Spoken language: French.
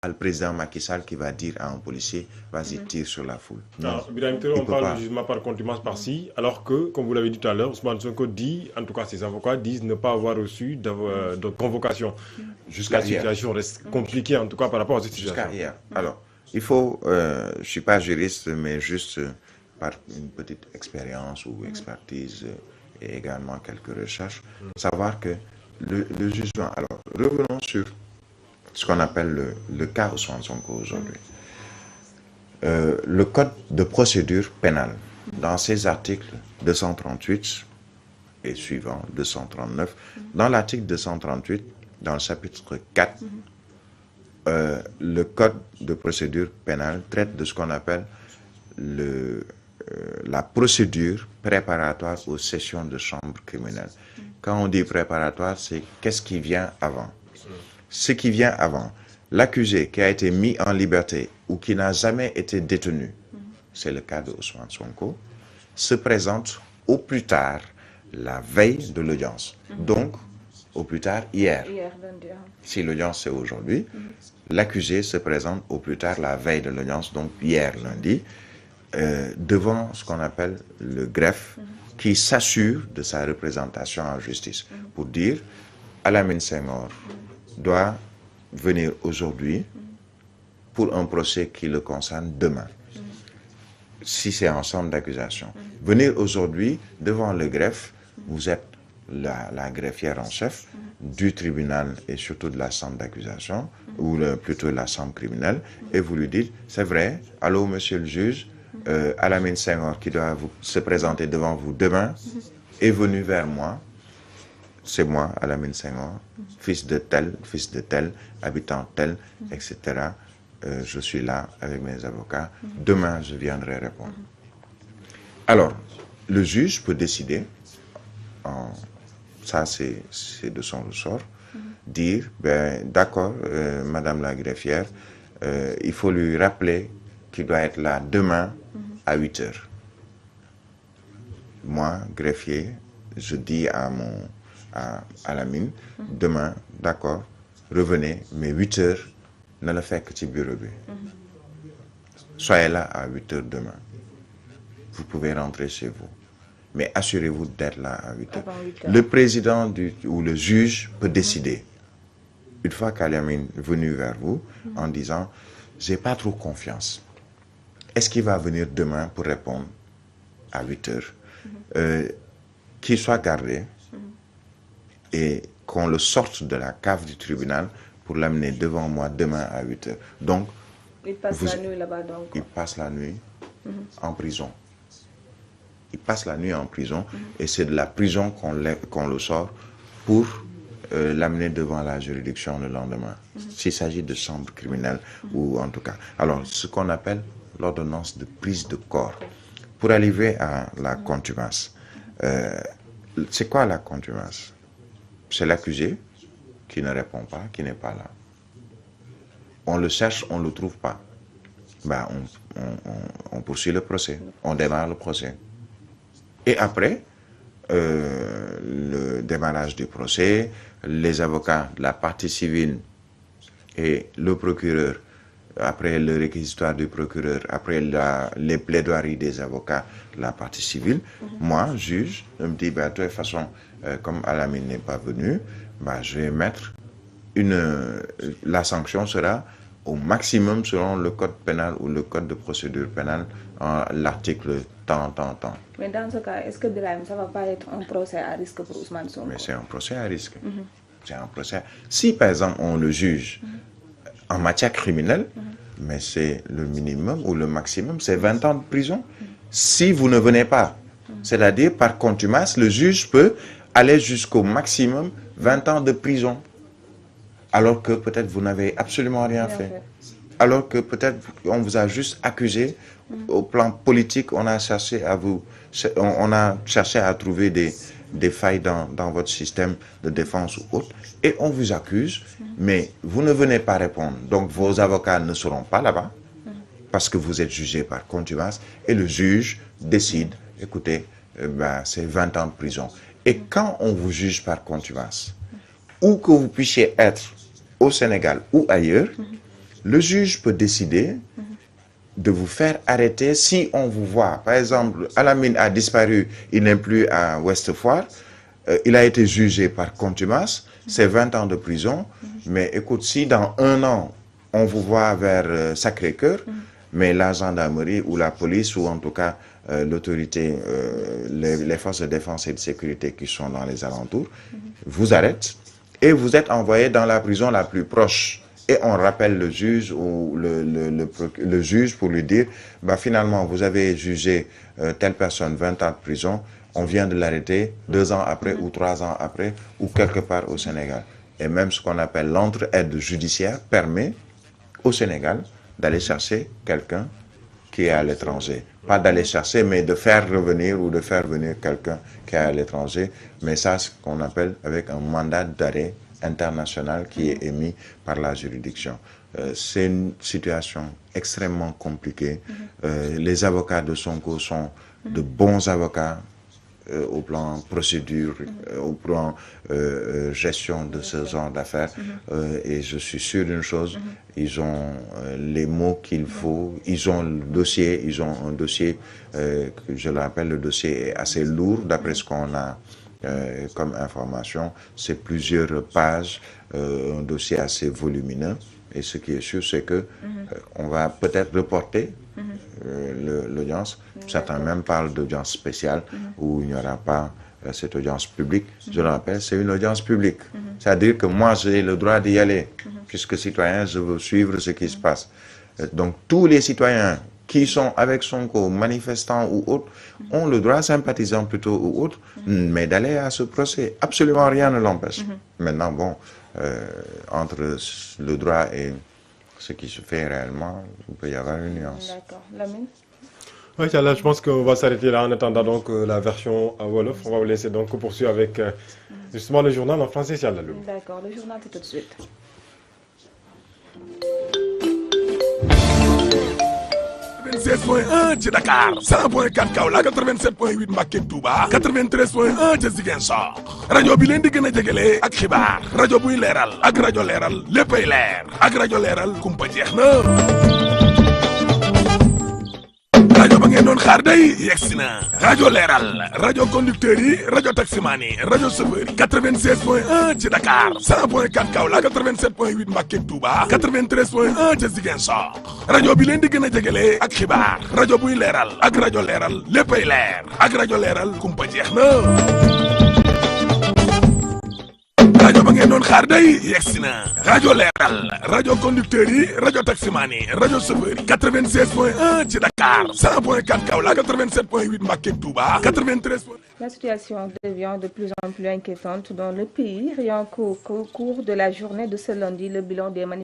le président Macky Sall qui va dire à un policier, vas-y, tire sur la foule. Non, on parle de jugement par contumace par-ci, alors que, comme vous l'avez dit tout à l'heure, Ousmane Sonko dit, en tout cas ses avocats disent ne pas avoir reçu de convocation. Jusqu'à la situation reste compliquée, en tout cas par rapport à cette situation. Jusqu'à hier. Alors, il faut, je ne suis pas juriste, mais juste par une petite expérience ou expertise et également quelques recherches, savoir que le jugement, alors revenons sur ce qu'on appelle le cas Ousmane Sonko aujourd'hui. Le code de procédure pénale, dans ses articles 238 et suivants, 239, dans l'article 238, dans le chapitre 4, le code de procédure pénale traite de ce qu'on appelle la procédure préparatoire aux sessions de chambre criminelle. Quand on dit préparatoire, c'est qu'est-ce qui vient avant. Ce qui vient avant, l'accusé qui a été mis en liberté ou qui n'a jamais été détenu, c'est le cas de Ousmane Sonko, se présente au plus tard la veille de l'audience. Donc, au plus tard hier. Si l'audience c'est aujourd'hui, l'accusé se présente au plus tard la veille de l'audience, donc hier lundi, devant ce qu'on appelle le greffe, qui s'assure de sa représentation en justice. Pour dire, Alamine Senghor doit venir aujourd'hui pour un procès qui le concerne demain, si c'est un ensemble d'accusations. Venir aujourd'hui devant le greffe, vous êtes la greffière en chef du tribunal et surtout de la chambre d'accusation, ou plutôt la chambre criminelle, et vous lui dites, c'est vrai, allô monsieur le juge, Alamine Senghor qui doit se présenter devant vous demain est venu vers moi. C'est moi, Alamine Senghor, fils de tel, habitant tel, etc. Je suis là avec mes avocats. Demain, je viendrai répondre. Alors, le juge peut décider, ça c'est de son ressort, dire, ben, d'accord, madame la greffière, il faut lui rappeler qu'il doit être là demain à 8 heures. Moi, greffier, je dis à Alamine, demain, d'accord, revenez, mais 8 heures, ne le faites que ci bureau bi. Soyez là à 8 heures demain. Vous pouvez rentrer chez vous. Mais assurez-vous d'être là à 8 heures. Le président ou le juge peut décider. Une fois qu'Alamine est venu vers vous en disant, j'ai pas trop confiance. Est-ce qu'il va venir demain pour répondre à 8 heures? Qu'il soit gardé et qu'on le sorte de la cave du tribunal pour l'amener devant moi demain à 8 heures. Donc, il passe la nuit là-bas donc. Il passe la nuit en prison. Il passe la nuit en prison et c'est de la prison qu'on le sort pour l'amener devant la juridiction le lendemain. S'il s'agit de chambre criminelle ou en tout cas. Alors, ce qu'on appelle l'ordonnance de prise de corps. Pour arriver à la contumace, c'est quoi la contumace? C'est l'accusé qui ne répond pas, qui n'est pas là. On le cherche, on ne le trouve pas. Ben, on poursuit le procès, on démarre le procès. Et après, le démarrage du procès, les avocats de la partie civile et le procureur, après le réquisitoire du procureur, après les plaidoiries des avocats de la partie civile, moi, juge, je me dis, ben, de toute façon, comme Alamine n'est pas venu, ben, je vais mettre la sanction sera au maximum selon le code pénal ou le code de procédure pénale, l'article tant. Mais dans ce cas, est-ce que Birahim, ça ne va pas être un procès à risque pour Ousmane Sonko? Mais c'est un procès à risque. C'est un procès. Si par exemple on le juge en matière criminelle, mais c'est le minimum ou le maximum, c'est 20 ans de prison. Si vous ne venez pas, c'est-à-dire par contumace, le juge peut aller jusqu'au maximum 20 ans de prison. Alors que peut-être vous n'avez absolument rien fait. Alors que peut-être on vous a juste accusé. Au plan politique, on a cherché à trouver des failles dans votre système de défense ou autre. Et on vous accuse, mais vous ne venez pas répondre. Donc vos avocats ne seront pas là-bas parce que vous êtes jugé par contumace. Et le juge décide, écoutez, c'est 20 ans de prison. Et quand on vous juge par contumace, où que vous puissiez être au Sénégal ou ailleurs, Le juge peut décider de vous faire arrêter si on vous voit. Par exemple, Alamine a disparu, il n'est plus à Ouest Foire, il a été jugé par contumace, c'est 20 ans de prison, mais écoute, si dans 1 an, on vous voit vers Sacré-Cœur, mais la gendarmerie ou la police, ou en tout cas l'autorité, les forces de défense et de sécurité qui sont dans les alentours, vous arrêtent et vous êtes envoyé dans la prison la plus proche. Et on rappelle le juge ou le juge pour lui dire, bah, finalement, vous avez jugé telle personne 20 ans de prison, on vient de l'arrêter 2 ans après ou 3 ans après ou quelque part au Sénégal. Et même ce qu'on appelle l'entraide judiciaire permet au Sénégal d'aller chercher quelqu'un qui est à l'étranger. Pas d'aller chercher, mais de faire revenir ou de faire venir quelqu'un qui est à l'étranger. Mais ça, c'est ce qu'on appelle avec un mandat d'arrêt international qui est émis par la juridiction. C'est une situation extrêmement compliquée. Les avocats de Sonko sont de bons avocats au plan procédure, au plan gestion de ce genre d'affaires. Et je suis sûr d'une chose, ils ont les mots qu'il faut, ils ont le dossier, ils ont un dossier, je le rappelle, le dossier est assez lourd d'après ce qu'on a comme information. C'est plusieurs pages, un dossier assez volumineux. Et ce qui est sûr, c'est que on va peut-être reporter l'audience. Certains même parlent d'audience spéciale où il n'y aura pas cette audience publique. Je le rappelle, c'est une audience publique. C'est-à-dire que moi, j'ai le droit d'y aller. Puisque citoyen, je veux suivre ce qui se passe. Donc, tous les citoyens qui sont avec Sonko, manifestants ou autres, ont le droit, sympathisants plutôt ou autres, mais d'aller à ce procès. Absolument rien ne l'empêche. Maintenant, bon, entre le droit et ce qui se fait réellement, il peut y avoir une nuance. D'accord. Lamine? Oui, là, je pense qu'on va s'arrêter là en attendant donc la version à Wolof. On va vous laisser donc poursuivre avec justement le journal en français. D'accord, le journal c'est tout de suite. ci Dakar 100.4 Kaolack 87.8 Mbacké Touba 93.1 ca Ziguinchor rajo bi leen di gën a jegele ak xibaar rajo buy leeral ak rajo leeral léppay leer ak rajo leeral kumpa jeex na rajo ba ngeen doon xaar day yegsi na rajo leeral rajo conducteur yi rajo taximan yi rajo chauffeur yi 96.1 ci Dakar 100.4 Kaolack 87.8 Mbacké Touba 93.1 ca Ziguinchor rajo bi leen di gën a jegele ak xibaar rajo buy leeral ak rajo leeral léppay leer ak rajo leeral kumpa jeex na rajo ba ngeen doon xaar day yegsi na rajo leeral rajo conducteur yi rajo taximan yi rajo chauffeur yi 96.1 ci Dakar 100.4 Kaolack 87.8 Mbacké Touba 93. La situation devient de plus en plus inquiétante dans le pays. Rien qu'au cours de la journée de ce lundi, le bilan des manifestations